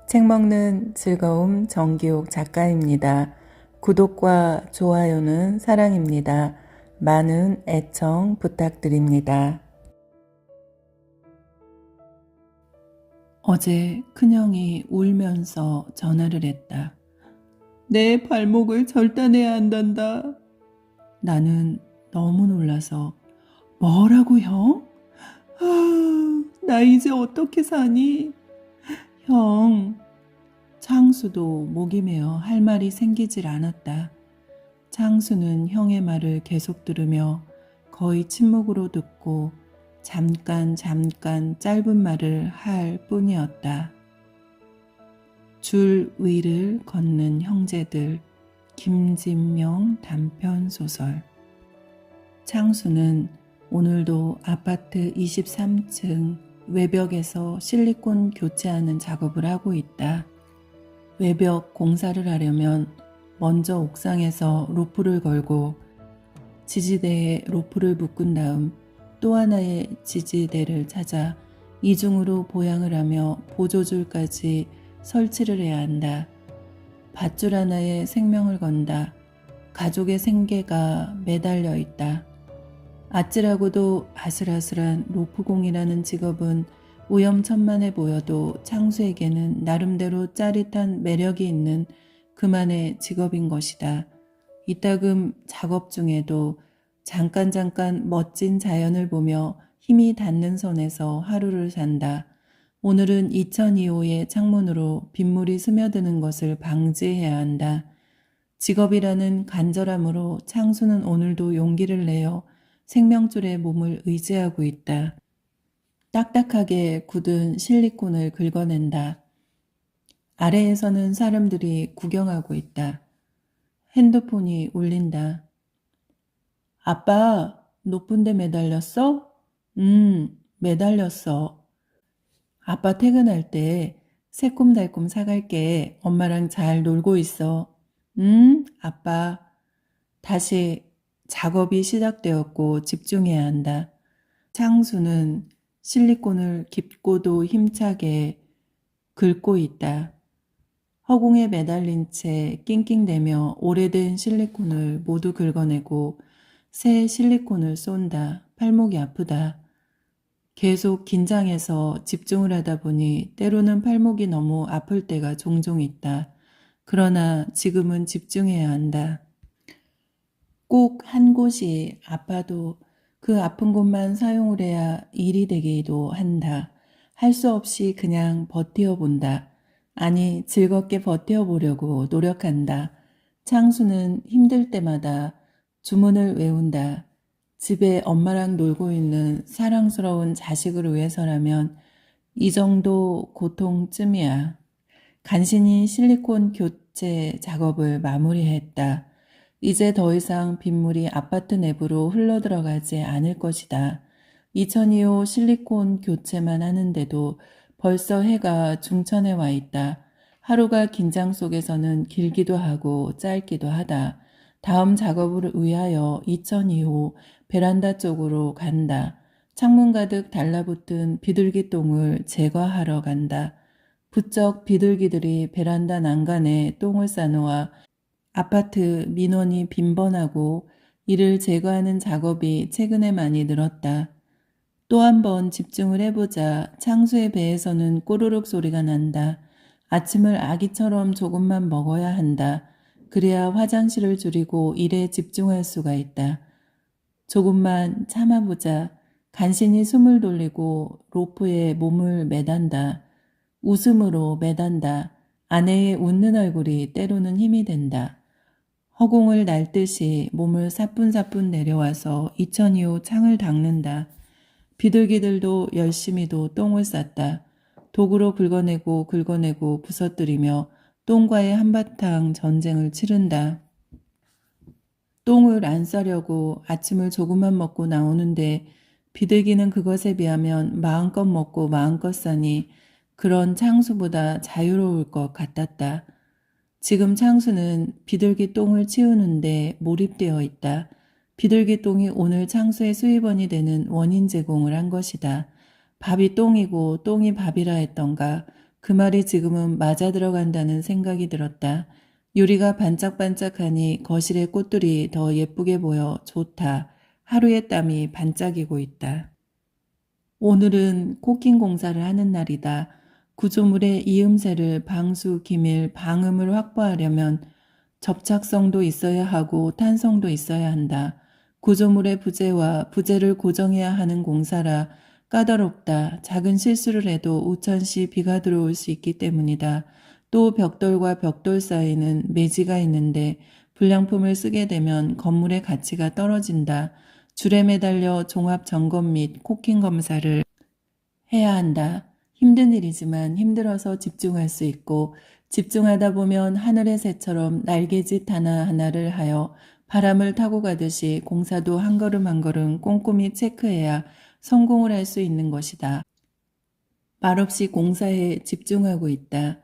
책 먹는 즐거움 정기욱 작가입니다. 구독과 좋아요는 사랑입니다. 많은 애청 부탁드립니다. 어제 큰형이 울면서 전화를 했다. 내 발목을 절단해야 한단다. 나는 너무 놀라서 뭐라고 형? 나 이제 어떻게 사니? 형, 창수도 목이 메어 할 말이 생기질 않았다. 창수는 형의 말을 계속 들으며 거의 침묵으로 듣고 잠깐 짧은 말을 할 뿐이었다. 줄 위를 걷는 형제들, 김진명 단편소설. 창수는 오늘도 아파트 23층 외벽에서 실리콘 교체하는 작업을 하고 있다. 외벽 공사를 하려면 먼저 옥상에서 로프를 걸고 지지대에 로프를 묶은 다음 또 하나의 지지대를 찾아 이중으로 보양을 하며 보조줄까지 설치를 해야 한다. 밧줄 하나에 생명을 건다. 가족의 생계가 매달려 있다. 아찔하고도 아슬아슬한 로프공이라는 직업은 위험천만해 보여도 창수에게는 나름대로 짜릿한 매력이 있는 그만의 직업인 것이다. 이따금 작업 중에도 잠깐 멋진 자연을 보며 힘이 닿는 선에서 하루를 산다. 오늘은 2002호의 창문으로 빗물이 스며드는 것을 방지해야 한다. 직업이라는 간절함으로 창수는 오늘도 용기를 내어 생명줄에 몸을 의지하고 있다. 딱딱하게 굳은 실리콘을 긁어낸다. 아래에서는 사람들이 구경하고 있다. 핸드폰이 울린다. 아빠, 높은 데 매달렸어? 매달렸어. 아빠 퇴근할 때 새콤달콤 사갈게. 엄마랑 잘 놀고 있어. 아빠. 다시 작업이 시작되었고 집중해야 한다. 창수는 실리콘을 깊고도 힘차게 긁고 있다. 허공에 매달린 채 낑낑대며 오래된 실리콘을 모두 긁어내고 새 실리콘을 쏜다. 팔목이 아프다. 계속 긴장해서 집중을 하다 보니 때로는 팔목이 너무 아플 때가 종종 있다. 그러나 지금은 집중해야 한다. 꼭 한 곳이 아파도 그 아픈 곳만 사용을 해야 일이 되기도 한다. 할 수 없이 그냥 버텨본다. 아니, 즐겁게 버텨보려고 노력한다. 창수는 힘들 때마다 주문을 외운다. 집에 엄마랑 놀고 있는 사랑스러운 자식을 위해서라면 이 정도 고통쯤이야. 간신히 실리콘 교체 작업을 마무리했다. 이제 더 이상 빗물이 아파트 내부로 흘러들어가지 않을 것이다. 2002호 실리콘 교체만 하는데도 벌써 해가 중천에 와 있다. 하루가 긴장 속에서는 길기도 하고 짧기도 하다. 다음 작업을 위하여 2002호 베란다 쪽으로 간다. 창문 가득 달라붙은 비둘기똥을 제거하러 간다. 부쩍 비둘기들이 베란다 난간에 똥을 싸놓아 아파트 민원이 빈번하고 이를 제거하는 작업이 최근에 많이 늘었다. 또 한 번 집중을 해보자. 창수의 배에서는 꼬르륵 소리가 난다. 아침을 아기처럼 조금만 먹어야 한다. 그래야 화장실을 줄이고 일에 집중할 수가 있다. 조금만 참아보자. 간신히 숨을 돌리고 로프에 몸을 매단다. 웃음으로 매단다. 아내의 웃는 얼굴이 때로는 힘이 된다. 허공을 날듯이 몸을 사뿐사뿐 내려와서 2002호 창을 닦는다. 비둘기들도 열심히도 똥을 쌌다. 도구로 긁어내고 부서뜨리며 똥과의 한바탕 전쟁을 치른다. 똥을 안 싸려고 아침을 조금만 먹고 나오는데 비둘기는 그것에 비하면 마음껏 먹고 마음껏 싸니 그런 창수보다 자유로울 것 같았다. 지금 창수는 비둘기 똥을 치우는데 몰입되어 있다. 비둘기 똥이 오늘 창수의 수입원이 되는 원인 제공을 한 것이다. 밥이 똥이고 똥이 밥이라 했던가. 그 말이 지금은 맞아 들어간다는 생각이 들었다. 유리가 반짝반짝하니 거실의 꽃들이 더 예쁘게 보여 좋다. 하루의 땀이 반짝이고 있다. 오늘은 코킹 공사를 하는 날이다. 구조물의 이음새를 방수, 기밀, 방음을 확보하려면 접착성도 있어야 하고 탄성도 있어야 한다. 구조물의 부재와 부재를 고정해야 하는 공사라 까다롭다. 작은 실수를 해도 우천시 비가 들어올 수 있기 때문이다. 또 벽돌과 벽돌 사이는 매지가 있는데 불량품을 쓰게 되면 건물의 가치가 떨어진다. 줄에 매달려 종합 점검 및 코킹 검사를 해야 한다. 힘든 일이지만 힘들어서 집중할 수 있고 집중하다 보면 하늘의 새처럼 날개짓 하나하나를 하여 바람을 타고 가듯이 공사도 한 걸음 한 걸음 꼼꼼히 체크해야 성공을 할 수 있는 것이다. 말없이 공사에 집중하고 있다.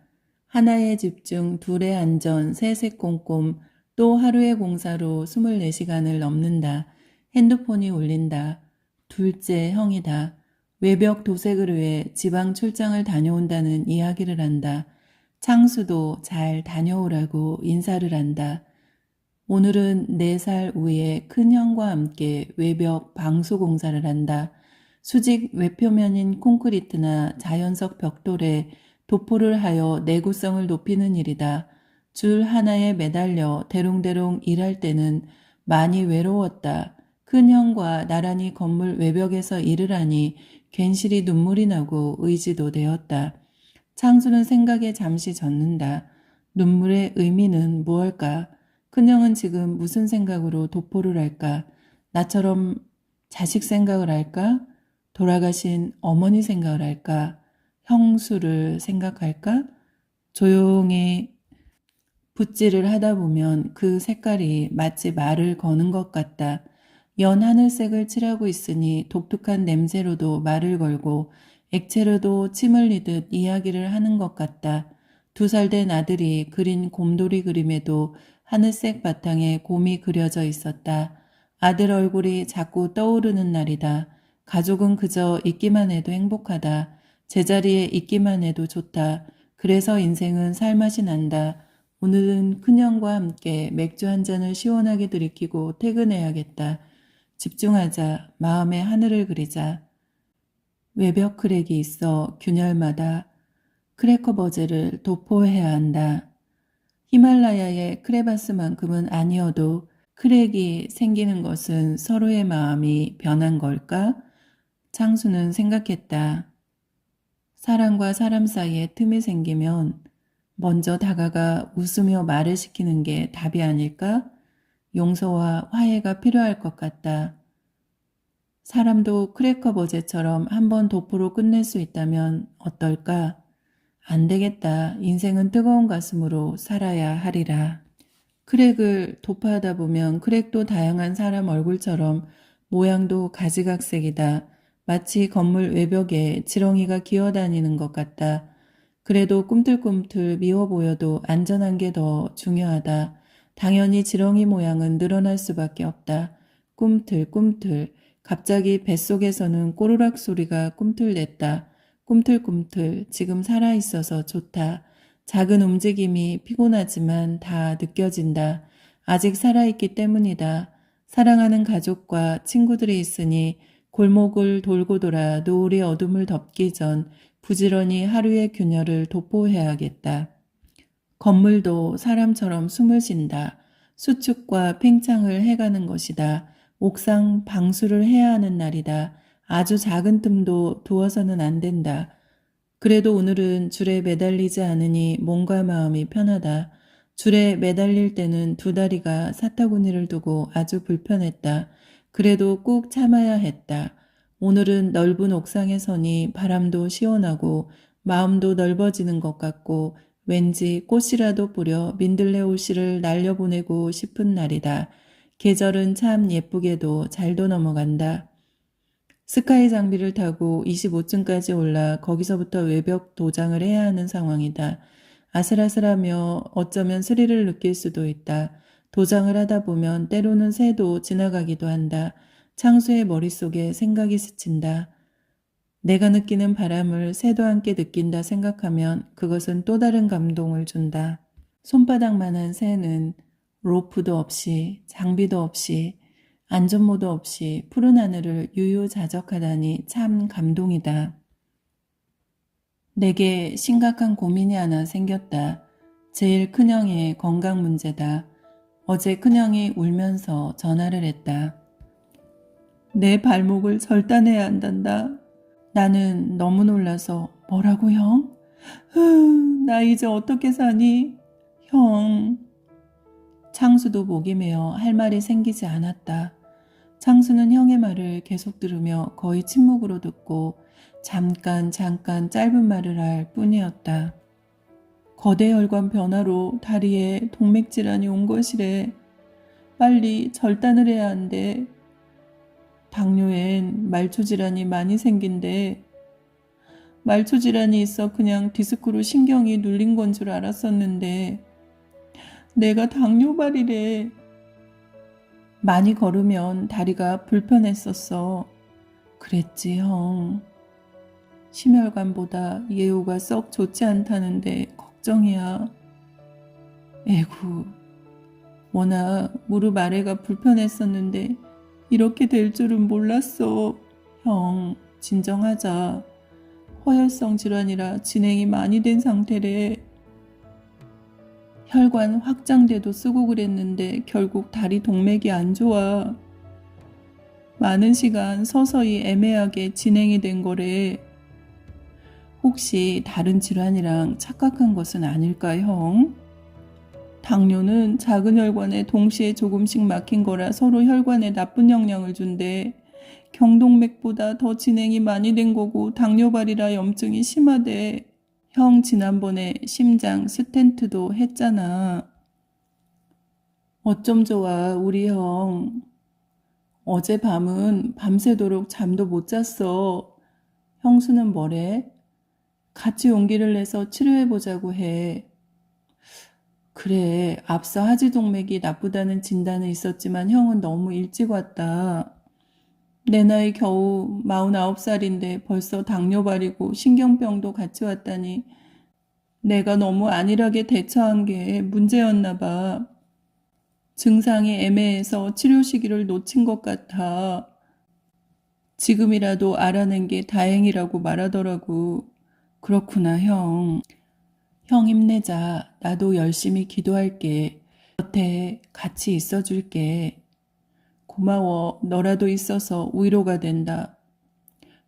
하나의 집중, 둘의 안전, 셋의 꼼꼼, 또 하루의 공사로 24시간을 넘는다. 핸드폰이 울린다. 둘째 형이다. 외벽 도색을 위해 지방 출장을 다녀온다는 이야기를 한다. 창수도 잘 다녀오라고 인사를 한다. 오늘은 4살 위의 큰형과 함께 외벽 방수 공사를 한다. 수직 외표면인 콘크리트나 자연석 벽돌에 도포를 하여 내구성을 높이는 일이다. 줄 하나에 매달려 대롱대롱 일할 때는 많이 외로웠다. 큰형과 나란히 건물 외벽에서 일을 하니 괜시리 눈물이 나고 의지도 되었다. 창수는 생각에 잠시 젖는다. 눈물의 의미는 무엇일까? 큰형은 지금 무슨 생각으로 도포를 할까? 나처럼 자식 생각을 할까? 돌아가신 어머니 생각을 할까? 형수를 생각할까? 조용히 붓질을 하다 보면 그 색깔이 마치 말을 거는 것 같다. 연 하늘색을 칠하고 있으니 독특한 냄새로도 말을 걸고 액체로도 침 흘리듯 이야기를 하는 것 같다. 2살 된 아들이 그린 곰돌이 그림에도 하늘색 바탕에 곰이 그려져 있었다. 아들 얼굴이 자꾸 떠오르는 날이다. 가족은 그저 있기만 해도 행복하다. 제자리에 있기만 해도 좋다. 그래서 인생은 살맛이 난다. 오늘은 큰형과 함께 맥주 한 잔을 시원하게 들이키고 퇴근해야겠다. 집중하자. 마음의 하늘을 그리자. 외벽 크랙이 있어 균열마다 크래커 버즈를 도포해야 한다. 히말라야의 크레바스만큼은 아니어도 크랙이 생기는 것은 서로의 마음이 변한 걸까? 창수는 생각했다. 사람과 사람 사이에 틈이 생기면 먼저 다가가 웃으며 말을 시키는 게 답이 아닐까? 용서와 화해가 필요할 것 같다. 사람도 크래커 버제처럼 한번 도포로 끝낼 수 있다면 어떨까? 안 되겠다. 인생은 뜨거운 가슴으로 살아야 하리라. 크랙을 도포하다 보면 크랙도 다양한 사람 얼굴처럼 모양도 가지각색이다. 마치 건물 외벽에 지렁이가 기어다니는 것 같다. 그래도 꿈틀꿈틀 미워 보여도 안전한 게 더 중요하다. 당연히 지렁이 모양은 늘어날 수밖에 없다. 꿈틀꿈틀. 갑자기 뱃속에서는 꼬르락 소리가 꿈틀댔다. 꿈틀꿈틀. 지금 살아있어서 좋다. 작은 움직임이 피곤하지만 다 느껴진다. 아직 살아있기 때문이다. 사랑하는 가족과 친구들이 있으니 골목을 돌고 돌아 노을의 어둠을 덮기 전 부지런히 하루의 균열을 도포해야겠다. 건물도 사람처럼 숨을 쉰다. 수축과 팽창을 해가는 것이다. 옥상 방수를 해야 하는 날이다. 아주 작은 틈도 두어서는 안 된다. 그래도 오늘은 줄에 매달리지 않으니 몸과 마음이 편하다. 줄에 매달릴 때는 2다리가 사타구니를 두고 아주 불편했다. 그래도 꾹 참아야 했다. 오늘은 넓은 옥상에 서니 바람도 시원하고 마음도 넓어지는 것 같고 왠지 꽃이라도 뿌려 민들레 옷이를 날려보내고 싶은 날이다. 계절은 참 예쁘게도 잘도 넘어간다. 스카이 장비를 타고 25층까지 올라 거기서부터 외벽 도장을 해야 하는 상황이다. 아슬아슬하며 어쩌면 스릴을 느낄 수도 있다. 도장을 하다 보면 때로는 새도 지나가기도 한다. 창수의 머릿속에 생각이 스친다. 내가 느끼는 바람을 새도 함께 느낀다 생각하면 그것은 또 다른 감동을 준다. 손바닥만한 새는 로프도 없이 장비도 없이 안전모도 없이 푸른 하늘을 유유자적하다니 참 감동이다. 내게 심각한 고민이 하나 생겼다. 제일 큰형의 건강 문제다. 어제 큰형이 울면서 전화를 했다. 내 발목을 절단해야 한단다. 나는 너무 놀라서 뭐라고 형? 나 이제 어떻게 사니? 형. 창수도 목이 메어 할 말이 생기지 않았다. 창수는 형의 말을 계속 들으며 거의 침묵으로 듣고 잠깐 짧은 말을 할 뿐이었다. 거대 혈관 변화로 다리에 동맥질환이 온 것이래. 빨리 절단을 해야 한대. 당뇨엔 말초질환이 많이 생긴대. 말초질환이 있어 그냥 디스크로 신경이 눌린 건 줄 알았었는데 내가 당뇨발이래. 많이 걸으면 다리가 불편했었어. 그랬지 형. 심혈관보다 예후가 썩 좋지 않다는데 걱정이야. 에구, 워낙 무릎 아래가 불편했었는데 이렇게 될 줄은 몰랐어. 형, 진정하자. 허혈성 질환이라 진행이 많이 된 상태래. 혈관 확장제도 쓰고 그랬는데 결국 다리 동맥이 안 좋아. 많은 시간 서서히 애매하게 진행이 된 거래. 혹시 다른 질환이랑 착각한 것은 아닐까, 형? 당뇨는 작은 혈관에 동시에 조금씩 막힌 거라 서로 혈관에 나쁜 영향을 준대. 경동맥보다 더 진행이 많이 된 거고 당뇨발이라 염증이 심하대. 형 지난번에 심장 스텐트도 했잖아. 어쩜 좋아, 우리 형. 어젯밤은 밤새도록 잠도 못 잤어. 형수는 뭐래? 같이 용기를 내서 치료해보자고 해. 그래, 앞서 하지동맥이 나쁘다는 진단은 있었지만 형은 너무 일찍 왔다. 내 나이 겨우 49살인데 벌써 당뇨발이고 신경병도 같이 왔다니 내가 너무 안일하게 대처한 게 문제였나 봐. 증상이 애매해서 치료 시기를 놓친 것 같아. 지금이라도 알아낸 게 다행이라고 말하더라고. 그렇구나, 형. 형 힘내자. 나도 열심히 기도할게. 곁에 같이 있어줄게. 고마워. 너라도 있어서 위로가 된다.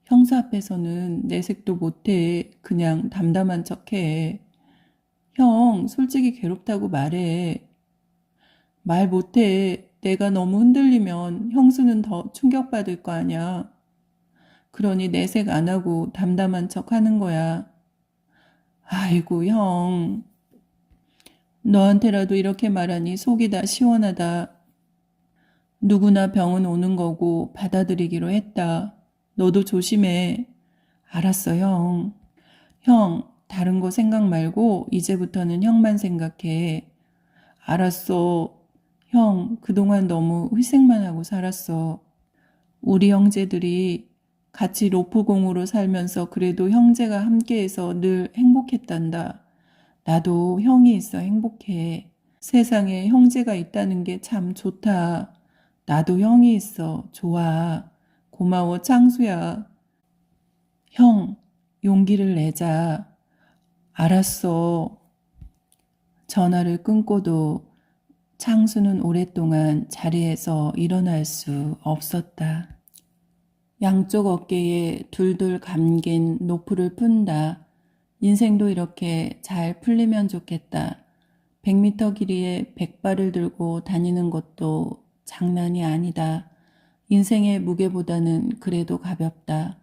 형사 앞에서는 내색도 못해. 그냥 담담한 척해. 형, 솔직히 괴롭다고 말해. 말 못해. 내가 너무 흔들리면 형수는 더 충격받을 거 아냐. 그러니 내색 안 하고 담담한 척 하는 거야. 아이고, 형. 너한테라도 이렇게 말하니 속이 다 시원하다. 누구나 병은 오는 거고 받아들이기로 했다. 너도 조심해. 알았어, 형. 형, 다른 거 생각 말고 이제부터는 형만 생각해. 알았어. 형, 그동안 너무 희생만 하고 살았어. 우리 형제들이 같이 로프공으로 살면서 그래도 형제가 함께해서 늘 행복했단다. 나도 형이 있어 행복해. 세상에 형제가 있다는 게 참 좋다. 나도 형이 있어 좋아. 고마워 창수야. 형, 용기를 내자. 알았어. 전화를 끊고도 창수는 오랫동안 자리에서 일어날 수 없었다. 양쪽 어깨에 둘둘 감긴 노프를 푼다. 인생도 이렇게 잘 풀리면 좋겠다. 100m 길이에 100발을 들고 다니는 것도 장난이 아니다. 인생의 무게보다는 그래도 가볍다.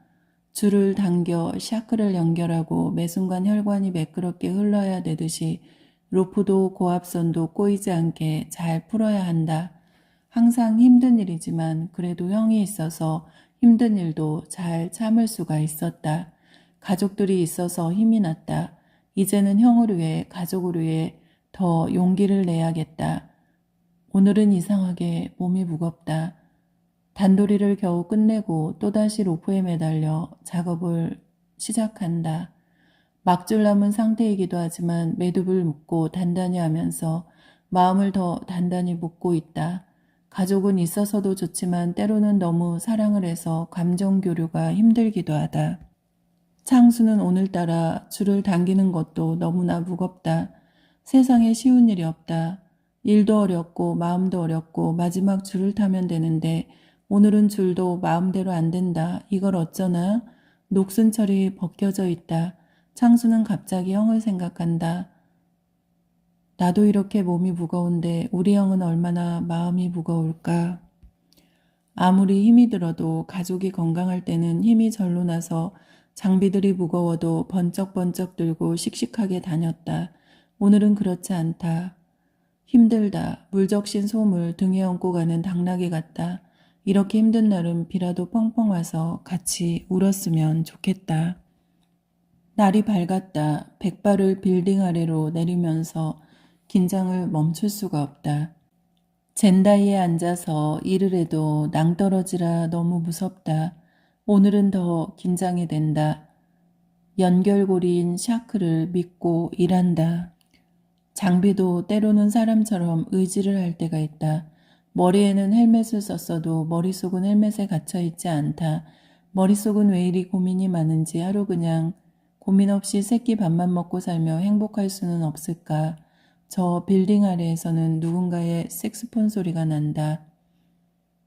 줄을 당겨 샤크를 연결하고 매 순간 혈관이 매끄럽게 흘러야 되듯이 로프도 고압선도 꼬이지 않게 잘 풀어야 한다. 항상 힘든 일이지만 그래도 형이 있어서 힘든 일도 잘 참을 수가 있었다. 가족들이 있어서 힘이 났다. 이제는 형을 위해 가족을 위해 더 용기를 내야겠다. 오늘은 이상하게 몸이 무겁다. 단도리를 겨우 끝내고 또다시 로프에 매달려 작업을 시작한다. 막줄 남은 상태이기도 하지만 매듭을 묶고 단단히 하면서 마음을 더 단단히 묶고 있다. 가족은 있어서도 좋지만 때로는 너무 사랑을 해서 감정 교류가 힘들기도 하다. 창수는 오늘따라 줄을 당기는 것도 너무나 무겁다. 세상에 쉬운 일이 없다. 일도 어렵고 마음도 어렵고 마지막 줄을 타면 되는데 오늘은 줄도 마음대로 안 된다. 이걸 어쩌나? 녹슨 철이 벗겨져 있다. 창수는 갑자기 형을 생각한다. 나도 이렇게 몸이 무거운데 우리 형은 얼마나 마음이 무거울까? 아무리 힘이 들어도 가족이 건강할 때는 힘이 절로 나서 장비들이 무거워도 번쩍번쩍 들고 씩씩하게 다녔다. 오늘은 그렇지 않다. 힘들다. 물적신 솜을 등에 얹고 가는 당나귀 같다. 이렇게 힘든 날은 비라도 펑펑 와서 같이 울었으면 좋겠다. 날이 밝았다. 백발을 빌딩 아래로 내리면서 긴장을 멈출 수가 없다. 젠다이에 앉아서 일을 해도 낭떠러지라 너무 무섭다. 오늘은 더 긴장이 된다. 연결고리인 샤크를 믿고 일한다. 장비도 때로는 사람처럼 의지를 할 때가 있다. 머리에는 헬멧을 썼어도 머릿속은 헬멧에 갇혀있지 않다. 머릿속은 왜 이리 고민이 많은지 하루 그냥 고민 없이 새끼 밥만 먹고 살며 행복할 수는 없을까. 저 빌딩 아래에서는 누군가의 색스폰 소리가 난다.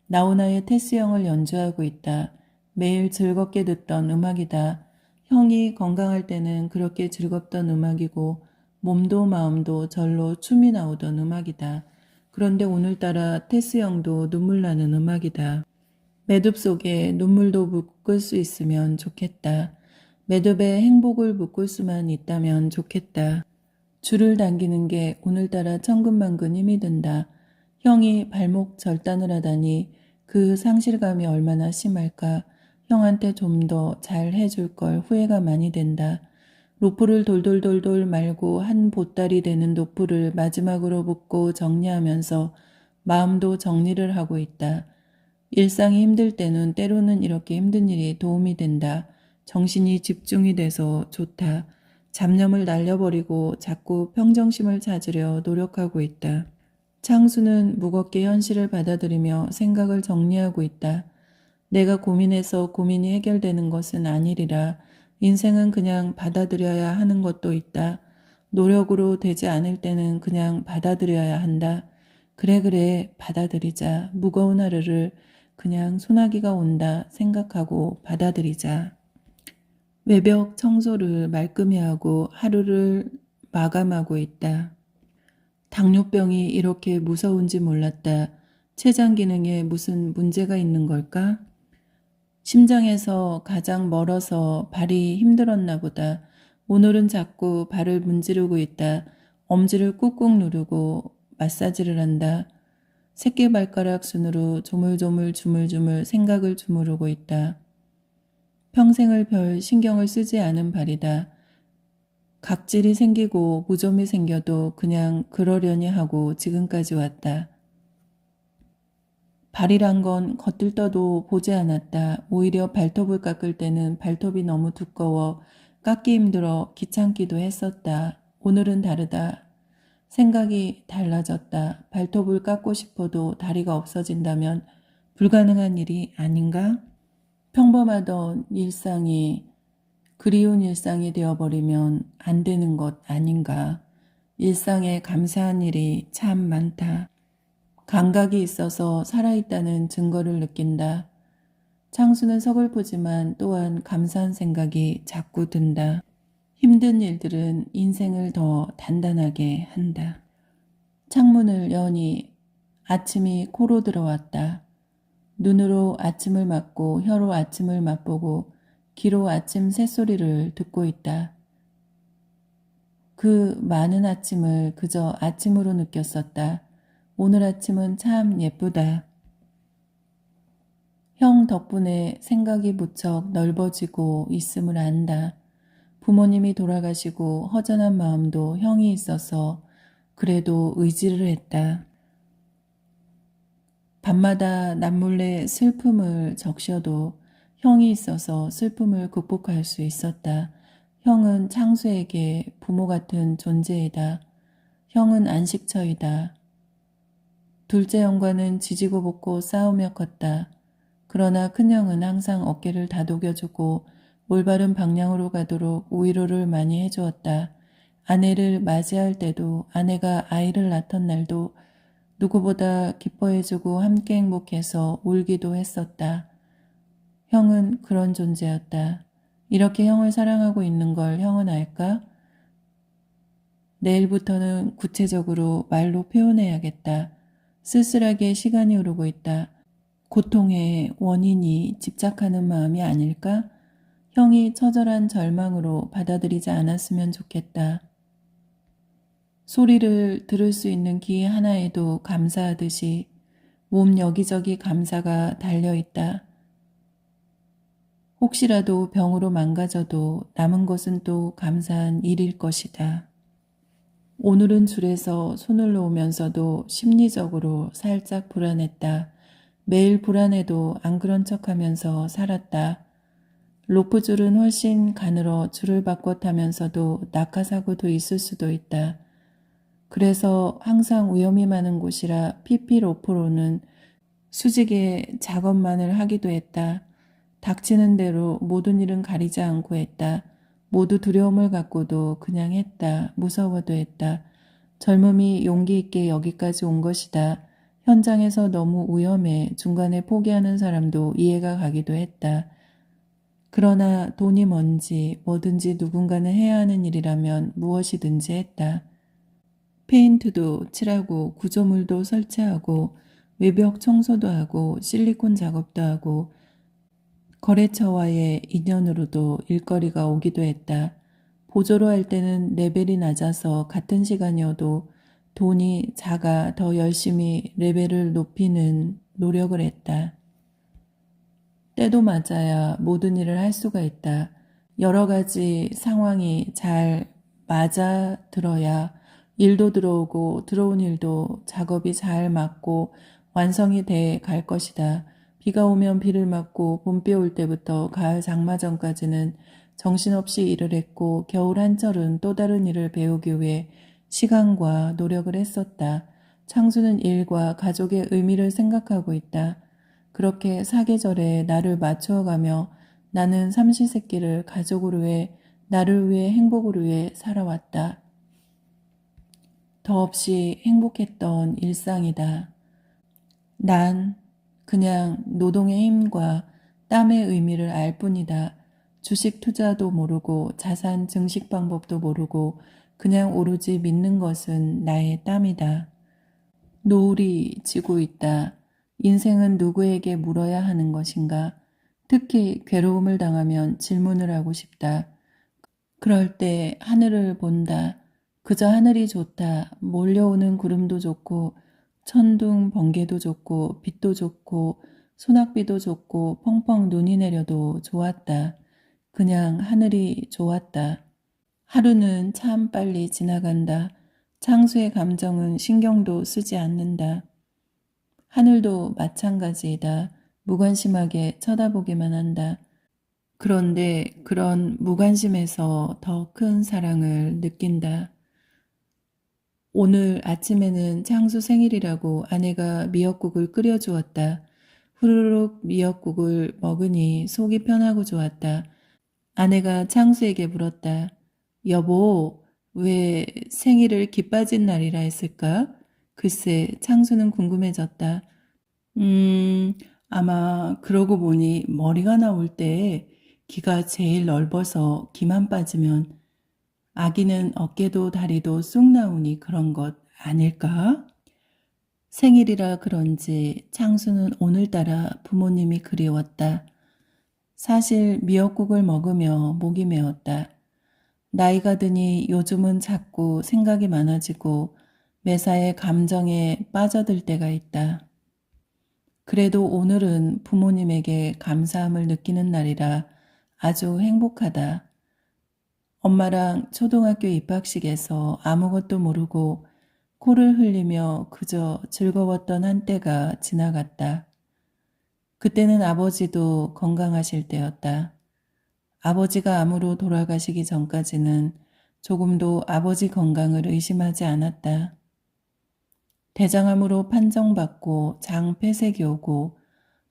나훈아의 테스 형을 연주하고 있다. 매일 즐겁게 듣던 음악이다. 형이 건강할 때는 그렇게 즐겁던 음악이고 몸도 마음도 절로 춤이 나오던 음악이다. 그런데 오늘따라 테스 형도 눈물 나는 음악이다. 매듭 속에 눈물도 묶을 수 있으면 좋겠다. 매듭에 행복을 묶을 수만 있다면 좋겠다. 줄을 당기는 게 오늘따라 천근만근 힘이 든다. 형이 발목 절단을 하다니 그 상실감이 얼마나 심할까. 형한테 좀 더 잘 해줄 걸 후회가 많이 된다. 로프를 돌돌돌돌 말고 한 보따리 되는 노프를 마지막으로 묶고 정리하면서 마음도 정리를 하고 있다. 일상이 힘들 때는 때로는 이렇게 힘든 일이 도움이 된다. 정신이 집중이 돼서 좋다. 잡념을 날려버리고 자꾸 평정심을 찾으려 노력하고 있다. 창수는 무겁게 현실을 받아들이며 생각을 정리하고 있다. 내가 고민해서 고민이 해결되는 것은 아니리라. 인생은 그냥 받아들여야 하는 것도 있다. 노력으로 되지 않을 때는 그냥 받아들여야 한다. 그래, 받아들이자. 무거운 하루를 그냥 소나기가 온다 생각하고 받아들이자. 외벽 청소를 말끔히 하고 하루를 마감하고 있다. 당뇨병이 이렇게 무서운지 몰랐다. 췌장 기능에 무슨 문제가 있는 걸까? 심장에서 가장 멀어서 발이 힘들었나 보다. 오늘은 자꾸 발을 문지르고 있다. 엄지를 꾹꾹 누르고 마사지를 한다. 새끼발가락 순으로 조물조물 주물주물 생각을 주무르고 있다. 평생을 별 신경을 쓰지 않은 발이다. 각질이 생기고 무좀이 생겨도 그냥 그러려니 하고 지금까지 왔다. 발이란 건 겉들떠도 보지 않았다. 오히려 발톱을 깎을 때는 발톱이 너무 두꺼워 깎기 힘들어 귀찮기도 했었다. 오늘은 다르다. 생각이 달라졌다. 발톱을 깎고 싶어도 다리가 없어진다면 불가능한 일이 아닌가? 평범하던 일상이 그리운 일상이 되어버리면 안 되는 것 아닌가. 일상에 감사한 일이 참 많다. 감각이 있어서 살아있다는 증거를 느낀다. 창수는 서글프지만 또한 감사한 생각이 자꾸 든다. 힘든 일들은 인생을 더 단단하게 한다. 창문을 여니 아침이 코로 들어왔다. 눈으로 아침을 맞고 혀로 아침을 맛보고 귀로 아침 새소리를 듣고 있다. 그 많은 아침을 그저 아침으로 느꼈었다. 오늘 아침은 참 예쁘다. 형 덕분에 생각이 무척 넓어지고 있음을 안다. 부모님이 돌아가시고 허전한 마음도 형이 있어서 그래도 의지를 했다. 밤마다 남몰래 슬픔을 적셔도 형이 있어서 슬픔을 극복할 수 있었다. 형은 창수에게 부모 같은 존재이다. 형은 안식처이다. 둘째 형과는 지지고 볶고 싸우며 컸다. 그러나 큰형은 항상 어깨를 다독여주고 올바른 방향으로 가도록 위로를 많이 해주었다. 아내를 맞이할 때도, 아내가 아이를 낳던 날도 누구보다 기뻐해주고 함께 행복해서 울기도 했었다. 형은 그런 존재였다. 이렇게 형을 사랑하고 있는 걸 형은 알까? 내일부터는 구체적으로 말로 표현해야겠다. 쓸쓸하게 시간이 흐르고 있다. 고통의 원인이 집착하는 마음이 아닐까? 형이 처절한 절망으로 받아들이지 않았으면 좋겠다. 소리를 들을 수 있는 귀 하나에도 감사하듯이 몸 여기저기 감사가 달려있다. 혹시라도 병으로 망가져도 남은 것은 또 감사한 일일 것이다. 오늘은 줄에서 손을 놓으면서도 심리적으로 살짝 불안했다. 매일 불안해도 안 그런 척하면서 살았다. 로프줄은 훨씬 가늘어 줄을 바꿔 타면서도 낙하사고도 있을 수도 있다. 그래서 항상 위험이 많은 곳이라 PP 로프로는 수직에 작업만을 하기도 했다. 닥치는 대로 모든 일은 가리지 않고 했다. 모두 두려움을 갖고도 그냥 했다. 무서워도 했다. 젊음이 용기 있게 여기까지 온 것이다. 현장에서 너무 위험해 중간에 포기하는 사람도 이해가 가기도 했다. 그러나 돈이 뭔지 뭐든지 누군가는 해야 하는 일이라면 무엇이든지 했다. 페인트도 칠하고 구조물도 설치하고 외벽 청소도 하고 실리콘 작업도 하고 거래처와의 인연으로도 일거리가 오기도 했다. 보조로 할 때는 레벨이 낮아서 같은 시간이어도 돈이 작아 더 열심히 레벨을 높이는 노력을 했다. 때도 맞아야 모든 일을 할 수가 있다. 여러 가지 상황이 잘 맞아 들어야 일도 들어오고 들어온 일도 작업이 잘 맞고 완성이 돼 갈 것이다. 비가 오면 비를 맞고 봄비 올 때부터 가을 장마 전까지는 정신없이 일을 했고 겨울 한철은 또 다른 일을 배우기 위해 시간과 노력을 했었다. 창수는 일과 가족의 의미를 생각하고 있다. 그렇게 사계절에 나를 맞추어가며 나는 삼시세끼를 가족을 위해 나를 위해 행복을 위해 살아왔다. 더없이 행복했던 일상이다. 난 그냥 노동의 힘과 땀의 의미를 알 뿐이다. 주식 투자도 모르고 자산 증식 방법도 모르고 그냥 오로지 믿는 것은 나의 땀이다. 노을이 지고 있다. 인생은 누구에게 물어야 하는 것인가? 특히 괴로움을 당하면 질문을 하고 싶다. 그럴 때 하늘을 본다. 그저 하늘이 좋다. 몰려오는 구름도 좋고 천둥 번개도 좋고 빛도 좋고 소낙비도 좋고 펑펑 눈이 내려도 좋았다. 그냥 하늘이 좋았다. 하루는 참 빨리 지나간다. 창수의 감정은 신경도 쓰지 않는다. 하늘도 마찬가지이다. 무관심하게 쳐다보기만 한다. 그런데 그런 무관심에서 더 큰 사랑을 느낀다. 오늘 아침에는 창수 생일이라고 아내가 미역국을 끓여주었다. 후루룩 미역국을 먹으니 속이 편하고 좋았다. 아내가 창수에게 물었다. 여보, 왜 생일을 기빠진 날이라 했을까? 글쎄, 창수는 궁금해졌다. 아마 그러고 보니 머리가 나올 때 기가 제일 넓어서 기만 빠지면 아기는 어깨도 다리도 쑥 나오니 그런 것 아닐까? 생일이라 그런지 창수는 오늘따라 부모님이 그리웠다. 사실 미역국을 먹으며 목이 메었다. 나이가 드니 요즘은 자꾸 생각이 많아지고 매사에 감정에 빠져들 때가 있다. 그래도 오늘은 부모님에게 감사함을 느끼는 날이라 아주 행복하다. 엄마랑 초등학교 입학식에서 아무것도 모르고 코를 흘리며 그저 즐거웠던 한때가 지나갔다. 그때는 아버지도 건강하실 때였다. 아버지가 암으로 돌아가시기 전까지는 조금도 아버지 건강을 의심하지 않았다. 대장암으로 판정받고 장 폐색이 오고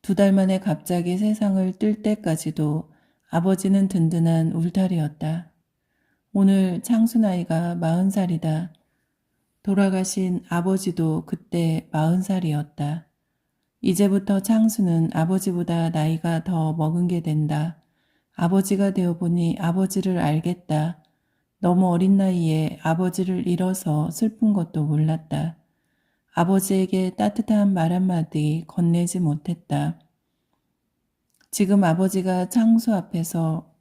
2달 만에 갑자기 세상을 뜰 때까지도 아버지는 든든한 울타리였다. 오늘 창수 나이가 40살이다. 돌아가신 아버지도 그때 40살이었다. 이제부터 창수는 아버지보다 나이가 더 먹은 게 된다. 아버지가 되어보니 아버지를 알겠다. 너무 어린 나이에 아버지를 잃어서 슬픈 것도 몰랐다. 아버지에게 따뜻한 말 한마디 건네지 못했다. 지금 아버지가 창수 앞에서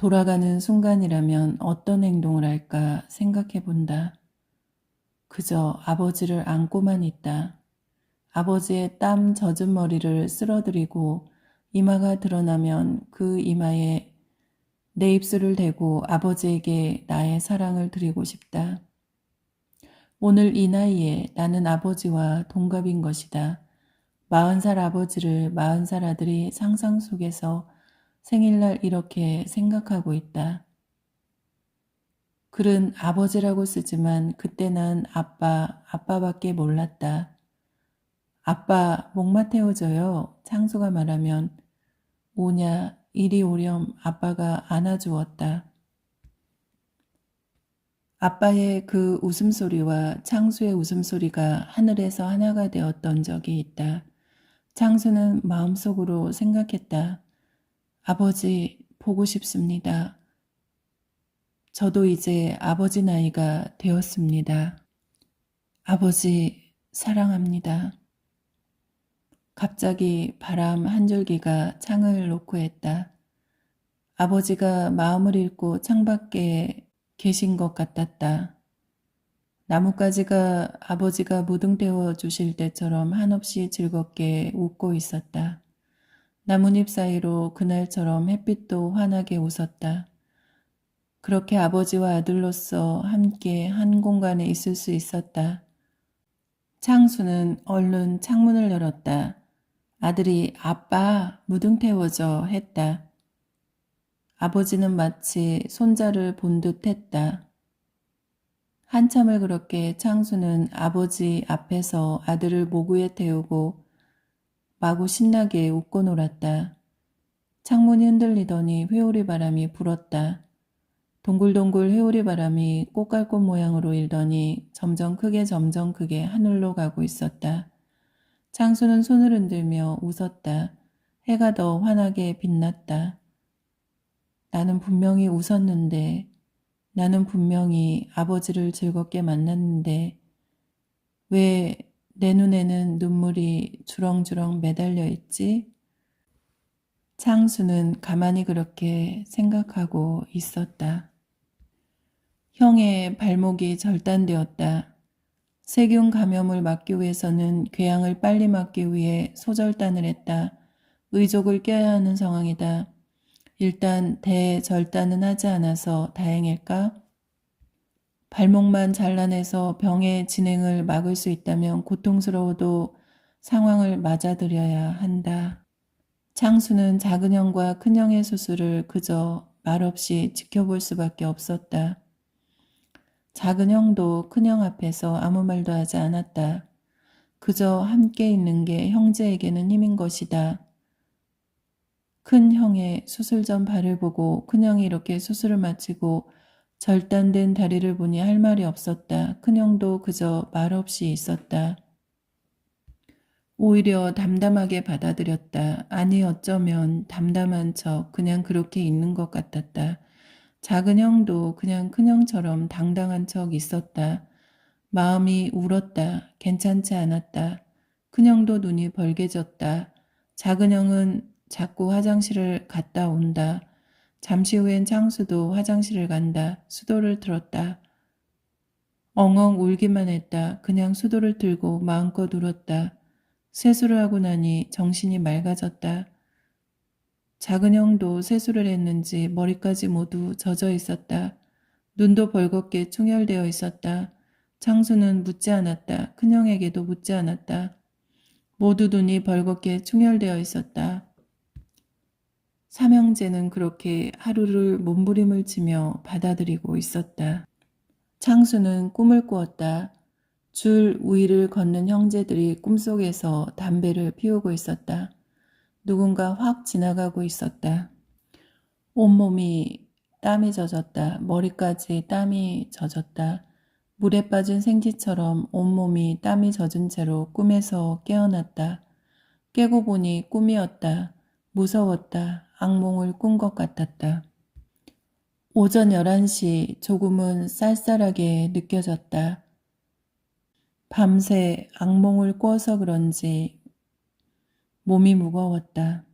돌아가는 순간이라면 어떤 행동을 할까 생각해 본다. 그저 아버지를 안고만 있다. 아버지의 땀 젖은 머리를 쓸어드리고 이마가 드러나면 그 이마에 내 입술을 대고 아버지에게 나의 사랑을 드리고 싶다. 오늘 이 나이에 나는 아버지와 동갑인 것이다. 40살 아버지를 40살 아들이 상상 속에서 생일날 이렇게 생각하고 있다. 글은 아버지라고 쓰지만 그때 난 아빠밖에 몰랐다. 아빠 목마 태워줘요. 창수가 말하면 오냐 이리 오렴 아빠가 안아주었다. 아빠의 그 웃음소리와 창수의 웃음소리가 하늘에서 하나가 되었던 적이 있다. 창수는 마음속으로 생각했다. 아버지 보고 싶습니다. 저도 이제 아버지 나이가 되었습니다. 아버지 사랑합니다. 갑자기 바람 한 줄기가 창을 놓고 했다. 아버지가 마음을 읽고 창밖에 계신 것 같았다. 나뭇가지가 아버지가 무등 태워 주실 때처럼 한없이 즐겁게 웃고 있었다. 나뭇잎 사이로 그날처럼 햇빛도 환하게 웃었다. 그렇게 아버지와 아들로서 함께 한 공간에 있을 수 있었다. 창수는 얼른 창문을 열었다. 아들이 아빠 무등 태워줘 했다. 아버지는 마치 손자를 본 듯 했다. 한참을 그렇게 창수는 아버지 앞에서 아들을 모구에 태우고 마구 신나게 웃고 놀았다. 창문이 흔들리더니 회오리 바람이 불었다. 동글동글 회오리 바람이 꽃갈꽃 모양으로 일더니 점점 크게 하늘로 가고 있었다. 창수는 손을 흔들며 웃었다. 해가 더 환하게 빛났다. 나는 분명히 웃었는데, 나는 분명히 아버지를 즐겁게 만났는데, 왜 내 눈에는 눈물이 주렁주렁 매달려 있지? 창수는 가만히 그렇게 생각하고 있었다. 형의 발목이 절단되었다. 세균 감염을 막기 위해서는 궤양을 빨리 막기 위해 소절단을 했다. 의족을 껴야 하는 상황이다. 일단 대절단은 하지 않아서 다행일까? 발목만 잘라내서 병의 진행을 막을 수 있다면 고통스러워도 상황을 맞아들여야 한다. 창수는 작은 형과 큰 형의 수술을 그저 말없이 지켜볼 수밖에 없었다. 작은 형도 큰 형 앞에서 아무 말도 하지 않았다. 그저 함께 있는 게 형제에게는 힘인 것이다. 큰 형의 수술 전 발을 보고 큰 형이 이렇게 수술을 마치고 절단된 다리를 보니 할 말이 없었다. 큰 형도 그저 말없이 있었다. 오히려 담담하게 받아들였다. 아니 어쩌면 담담한 척 그냥 그렇게 있는 것 같았다. 작은 형도 그냥 큰 형처럼 당당한 척 있었다. 마음이 울었다. 괜찮지 않았다. 큰 형도 눈이 벌개졌다. 작은 형은 자꾸 화장실을 갔다 온다. 잠시 후엔 창수도 화장실을 간다. 수도를 틀었다. 엉엉 울기만 했다. 그냥 수도를 틀고 마음껏 울었다. 세수를 하고 나니 정신이 맑아졌다. 작은 형도 세수를 했는지 머리까지 모두 젖어 있었다. 눈도 벌겋게 충혈되어 있었다. 창수는 묻지 않았다. 큰형에게도 묻지 않았다. 모두 눈이 벌겋게 충혈되어 있었다. 삼형제는 그렇게 하루를 몸부림을 치며 받아들이고 있었다. 창수는 꿈을 꾸었다. 줄 위를 걷는 형제들이 꿈속에서 담배를 피우고 있었다. 누군가 확 지나가고 있었다. 온몸이 땀이 젖었다. 머리까지 땀이 젖었다. 물에 빠진 생쥐처럼 온몸이 땀이 젖은 채로 꿈에서 깨어났다. 깨고 보니 꿈이었다. 무서웠다. 악몽을 꾼 것 같았다. 오전 11시 조금은 쌀쌀하게 느껴졌다. 밤새 악몽을 꿔서 그런지 몸이 무거웠다.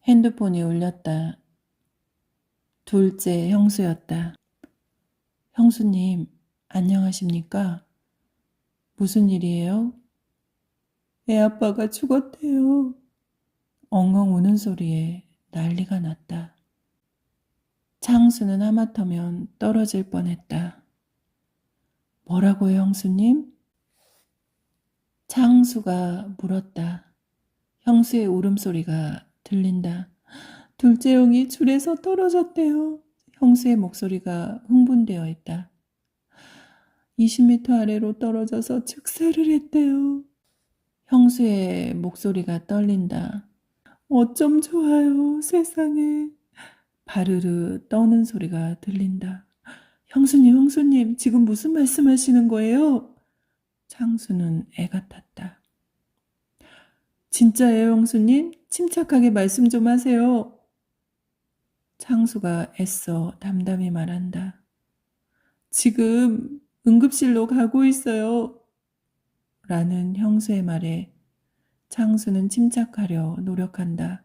핸드폰이 울렸다. 둘째 형수였다. 형수님, 안녕하십니까? 무슨 일이에요? 애 아빠가 죽었대요. 엉엉 우는 소리에 난리가 났다. 창수는 하마터면 떨어질 뻔했다. 뭐라고요, 형수님? 창수가 물었다. 형수의 울음소리가 들린다. 둘째 형이 줄에서 떨어졌대요. 형수의 목소리가 흥분되어 있다. 20m 아래로 떨어져서 즉사를 했대요. 형수의 목소리가 떨린다. 어쩜 좋아요, 세상에. 바르르 떠는 소리가 들린다. 형수님, 지금 무슨 말씀하시는 거예요? 창수는 애가 탔다. 진짜예요, 형수님? 침착하게 말씀 좀 하세요. 창수가 애써 담담히 말한다. 지금 응급실로 가고 있어요. 라는 형수의 말에 창수는 침착하려 노력한다.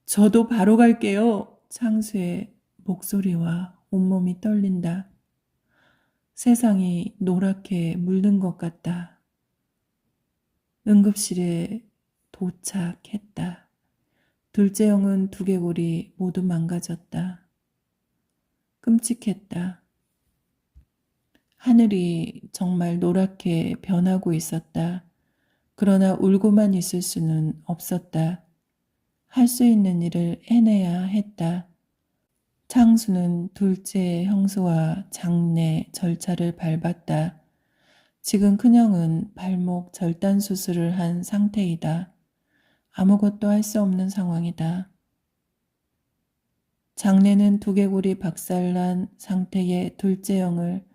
저도 바로 갈게요. 창수의 목소리와 온몸이 떨린다. 세상이 노랗게 물든 것 같다. 응급실에 도착했다. 둘째 형은 두개골이 모두 망가졌다. 끔찍했다. 하늘이 정말 노랗게 변하고 있었다. 그러나 울고만 있을 수는 없었다. 할 수 있는 일을 해내야 했다. 창수는 둘째 형수와 장례 절차를 밟았다. 지금 큰형은 발목 절단 수술을 한 상태이다. 아무것도 할 수 없는 상황이다. 장례는 두개골이 박살난 상태의 둘째 형을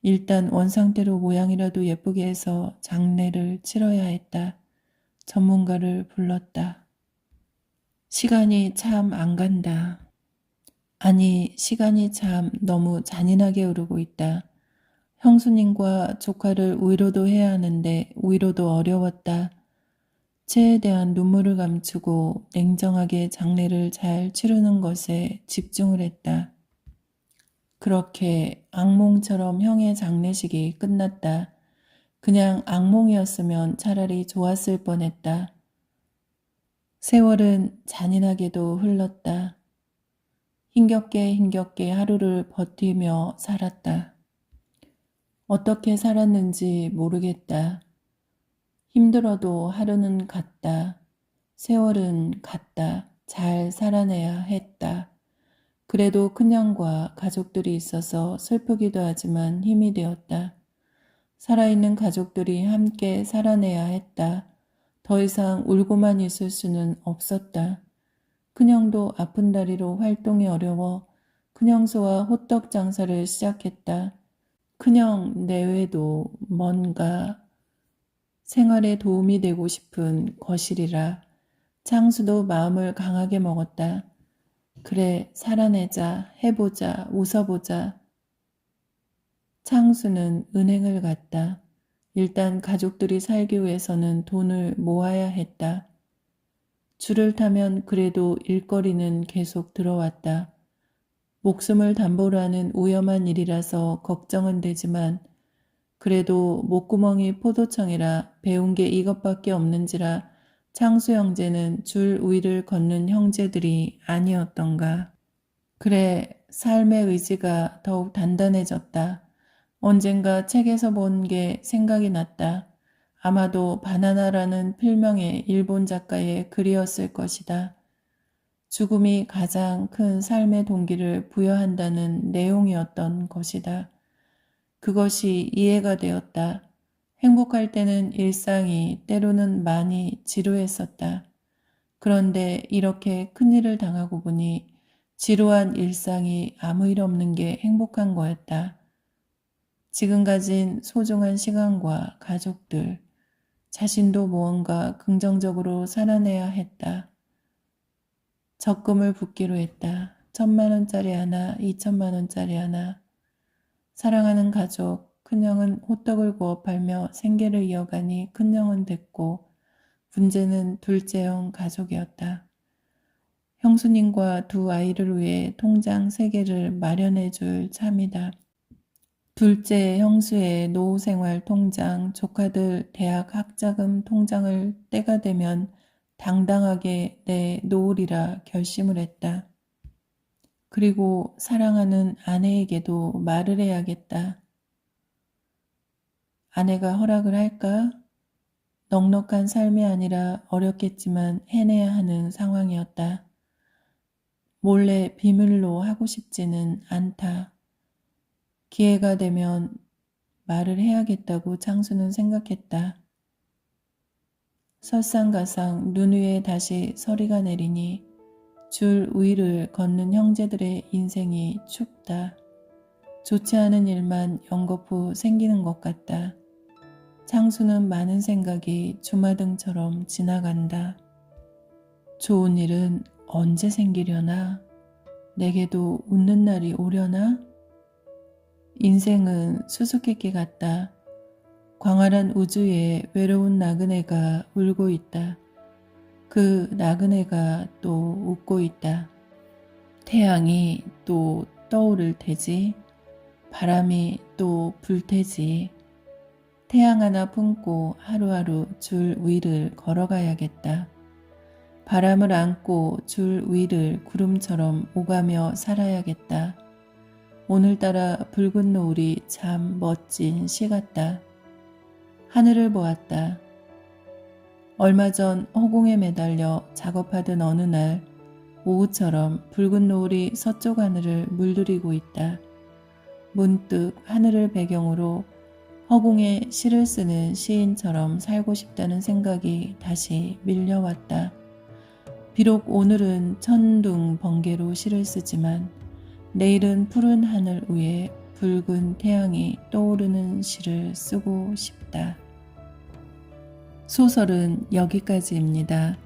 일단 원상태로 모양이라도 예쁘게 해서 장례를 치러야 했다. 전문가를 불렀다. 시간이 참 안 간다. 아니, 시간이 참 너무 잔인하게 흐르고 있다. 형수님과 조카를 위로도 해야 하는데 위로도 어려웠다. 채에 대한 눈물을 감추고 냉정하게 장례를 잘 치르는 것에 집중을 했다. 그렇게 악몽처럼 형의 장례식이 끝났다. 그냥 악몽이었으면 차라리 좋았을 뻔했다. 세월은 잔인하게도 흘렀다. 힘겹게 하루를 버티며 살았다. 어떻게 살았는지 모르겠다. 힘들어도 하루는 갔다. 세월은 갔다. 잘 살아내야 했다. 그래도 큰형과 가족들이 있어서 슬프기도 하지만 힘이 되었다. 살아있는 가족들이 함께 살아내야 했다. 더 이상 울고만 있을 수는 없었다. 큰형도 아픈 다리로 활동이 어려워 큰형수와 호떡 장사를 시작했다. 큰형 내외도 뭔가 생활에 도움이 되고 싶은 것이리라. 창수도 마음을 강하게 먹었다. 그래, 살아내자, 해보자, 웃어보자. 창수는 은행을 갔다. 일단 가족들이 살기 위해서는 돈을 모아야 했다. 줄을 타면 그래도 일거리는 계속 들어왔다. 목숨을 담보로 하는 위험한 일이라서 걱정은 되지만 그래도 목구멍이 포도청이라 배운 게 이것밖에 없는지라 창수 형제는 줄 위를 걷는 형제들이 아니었던가. 그래, 삶의 의지가 더욱 단단해졌다. 언젠가 책에서 본 게 생각이 났다. 아마도 바나나라는 필명의 일본 작가의 글이었을 것이다. 죽음이 가장 큰 삶의 동기를 부여한다는 내용이었던 것이다. 그것이 이해가 되었다. 행복할 때는 일상이 때로는 많이 지루했었다. 그런데 이렇게 큰일을 당하고 보니 지루한 일상이 아무 일 없는 게 행복한 거였다. 지금 가진 소중한 시간과 가족들, 자신도 무언가 긍정적으로 살아내야 했다. 적금을 붓기로 했다. 1,000만 원짜리 하나, 2,000만 원짜리 하나. 사랑하는 가족, 큰형은 호떡을 구워 팔며 생계를 이어가니 큰형은 됐고 문제는 둘째 형 가족이었다. 형수님과 두 아이를 위해 통장 3개를 마련해 줄 참이다. 둘째 형수의 노후생활 통장, 조카들 대학 학자금 통장을 때가 되면 당당하게 내놓으리라 결심을 했다. 그리고 사랑하는 아내에게도 말을 해야겠다. 아내가 허락을 할까? 넉넉한 삶이 아니라 어렵겠지만 해내야 하는 상황이었다. 몰래 비밀로 하고 싶지는 않다. 기회가 되면 말을 해야겠다고 창수는 생각했다. 설상가상 눈 위에 다시 서리가 내리니 줄 위를 걷는 형제들의 인생이 춥다. 좋지 않은 일만 연거푸 생기는 것 같다. 창수는 많은 생각이 주마등처럼 지나간다. 좋은 일은 언제 생기려나? 내게도 웃는 날이 오려나? 인생은 수수께끼 같다. 광활한 우주에 외로운 나그네가 울고 있다. 그 나그네가 또 웃고 있다. 태양이 또 떠오를 테지. 바람이 또 불 테지. 태양 하나 품고 하루하루 줄 위를 걸어가야겠다. 바람을 안고 줄 위를 구름처럼 오가며 살아야겠다. 오늘따라 붉은 노을이 참 멋진 시 같다. 하늘을 보았다. 얼마 전 허공에 매달려 작업하던 어느 날 오후처럼 붉은 노을이 서쪽 하늘을 물들이고 있다. 문득 하늘을 배경으로 허공에 시를 쓰는 시인처럼 살고 싶다는 생각이 다시 밀려왔다. 비록 오늘은 천둥 번개로 시를 쓰지만 내일은 푸른 하늘 위에 붉은 태양이 떠오르는 시를 쓰고 싶다. 소설은 여기까지입니다.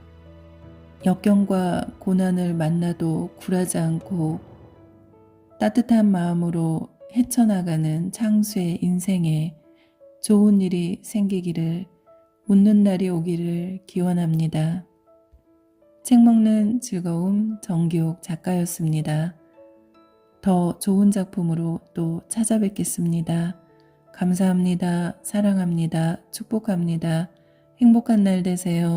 역경과 고난을 만나도 굴하지 않고 따뜻한 마음으로 헤쳐나가는 창수의 인생에 좋은 일이 생기기를, 웃는 날이 오기를 기원합니다. 책 먹는 즐거움 정기옥 작가였습니다. 더 좋은 작품으로 또 찾아뵙겠습니다. 감사합니다. 사랑합니다. 축복합니다. 행복한 날 되세요.